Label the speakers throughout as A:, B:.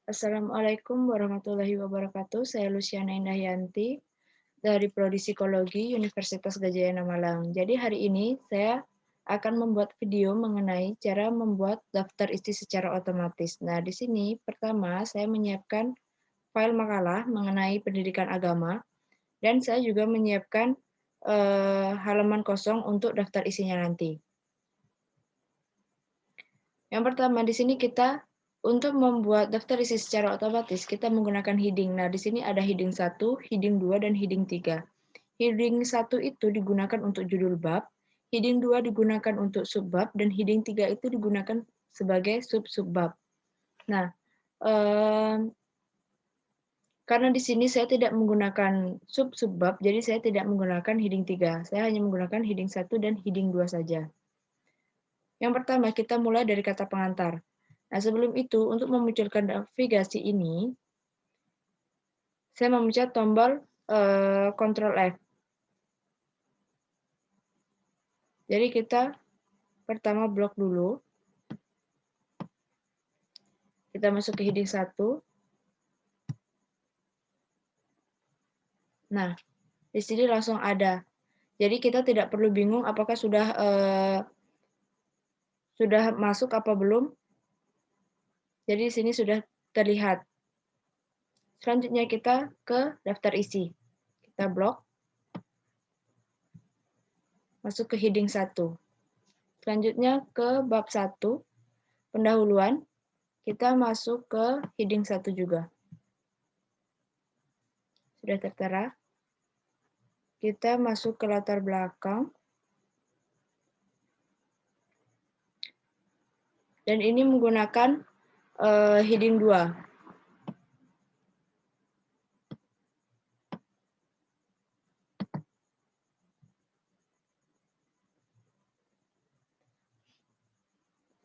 A: Assalamualaikum warahmatullahi wabarakatuh. Saya Luciana Indahyanti dari Prodi Psikologi Universitas Gadjah Mada Malang. Jadi hari ini saya akan membuat video mengenai cara membuat daftar isi secara otomatis. Nah, di sini pertama saya menyiapkan file makalah mengenai pendidikan agama dan saya juga menyiapkan halaman kosong untuk daftar isinya nanti. Yang pertama di sini kita untuk membuat daftar isi secara otomatis kita menggunakan heading. Nah, di sini ada heading 1, heading 2 dan heading 3. Heading 1 itu digunakan untuk judul bab, heading 2 digunakan untuk subbab dan heading 3 itu digunakan sebagai sub-subbab. Nah, karena di sini saya tidak menggunakan sub-subbab, jadi saya tidak menggunakan heading 3. Saya hanya menggunakan heading 1 dan heading 2 saja. Yang pertama, kita mulai dari kata pengantar. Nah, sebelum itu, untuk memunculkan navigasi ini, saya memencet tombol Ctrl F. Jadi kita pertama blok dulu. Kita masuk ke heading 1. Nah, di sini langsung ada. Jadi kita tidak perlu bingung apakah sudah masuk apa belum. Jadi di sini sudah terlihat. Selanjutnya kita ke daftar isi. Kita blok. Masuk ke heading 1. Selanjutnya ke bab 1, pendahuluan. Kita masuk ke heading 1 juga. Sudah tertera. Kita masuk ke latar belakang. Dan ini menggunakan heading 2.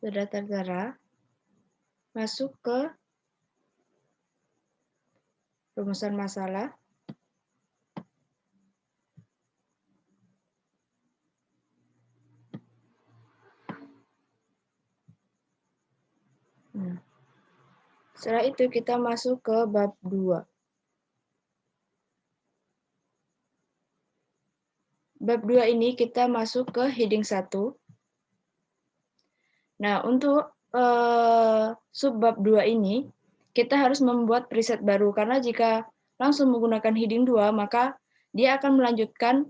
A: Sudah tertera. Masuk ke rumusan masalah. Nah, setelah itu kita masuk ke bab 2. Bab 2 ini kita masuk ke heading 1. Nah, untuk subbab 2 ini, kita harus membuat preset baru. Karena jika langsung menggunakan heading 2, maka dia akan melanjutkan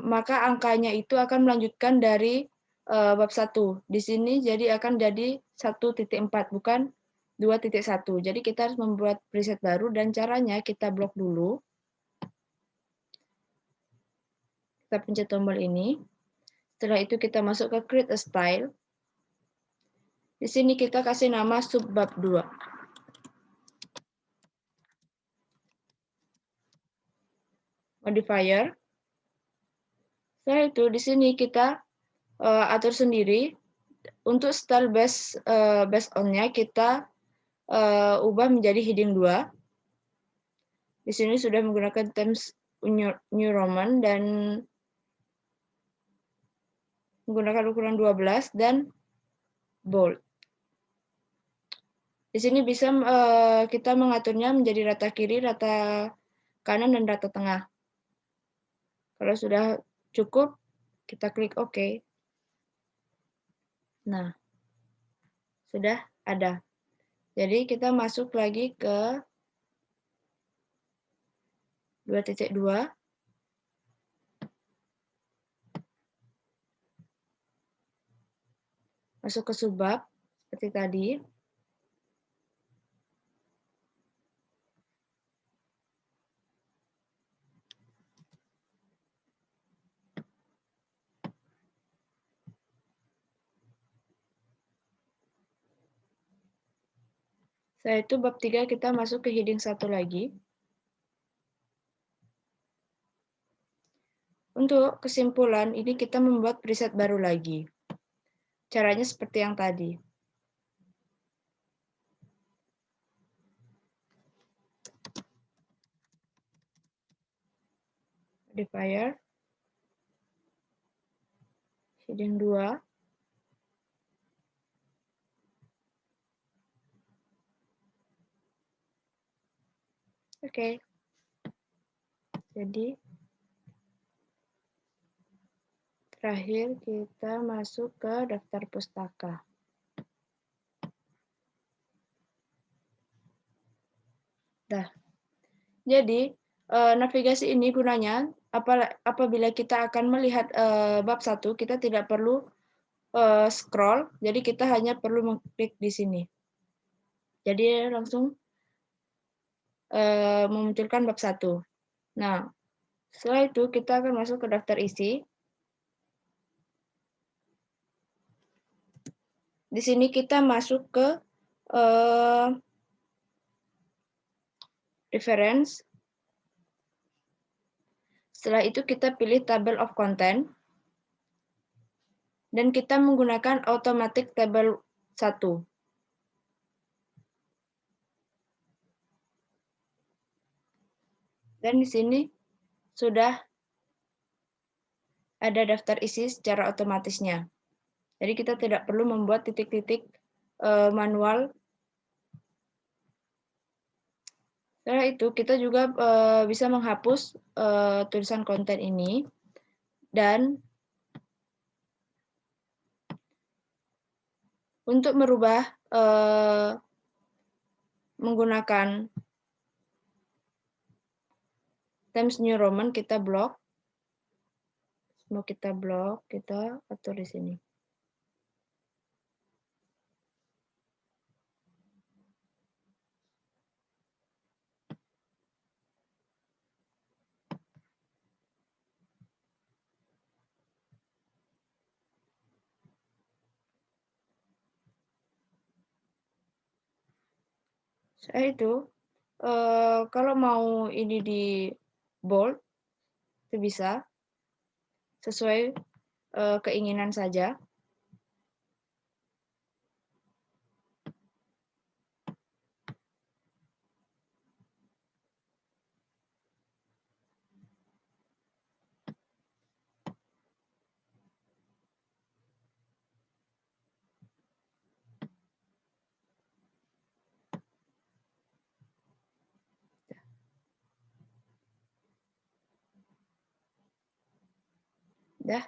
A: maka angkanya itu akan melanjutkan dari bab 1. Di sini jadi akan jadi 1.4, bukan 2.1. Jadi kita harus membuat preset baru dan caranya kita blok dulu. Kita pencet tombol ini. Setelah itu kita masuk ke create a style. Di sini kita kasih nama subbab 2. Modifier. Setelah itu di sini kita atur sendiri. Untuk style based on-nya kita ubah menjadi heading 2. Di sini sudah menggunakan Times New Roman dan menggunakan ukuran 12 dan bold. Di sini bisa kita mengaturnya menjadi rata kiri, rata kanan, dan rata tengah. Kalau sudah cukup, kita klik OK. Nah, sudah ada. Jadi kita masuk lagi ke 2.2. Masuk ke subbab, seperti tadi. Setelah itu bab 3 kita masuk ke heading 1 lagi. Untuk kesimpulan, ini kita membuat preset baru lagi. Caranya seperti yang tadi. Modifier. Heading 2. Oke. Jadi terakhir kita masuk ke daftar pustaka. Nah, jadi navigasi ini gunanya apabila kita akan melihat bab 1, kita tidak perlu scroll, jadi kita hanya perlu mengklik di sini. Jadi langsung memunculkan bab 1. Nah, setelah itu kita akan masuk ke daftar isi. Di sini kita masuk ke reference. Setelah itu kita pilih table of content. Dan kita menggunakan automatic table 1. Dan di sini sudah ada daftar isi secara otomatisnya. Jadi kita tidak perlu membuat titik-titik manual. Setelah itu kita juga bisa menghapus tulisan konten ini dan untuk merubah menggunakan Times New Roman kita blok. Mau kita blok, kita atur di sini. Setelah itu, kalau mau ini di bold, itu bisa sesuai keinginan saja. Dah.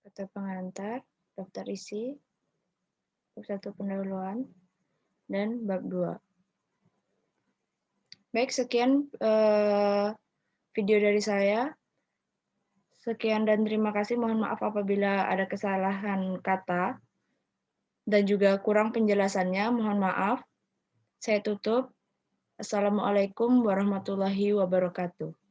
A: Kata pengantar, daftar isi, bab 1 pendahuluan, dan bab 2. Baik, sekian video dari saya. Sekian dan terima kasih. Mohon maaf apabila ada kesalahan kata dan juga kurang penjelasannya. Mohon maaf. Saya tutup. Assalamualaikum warahmatullahi wabarakatuh.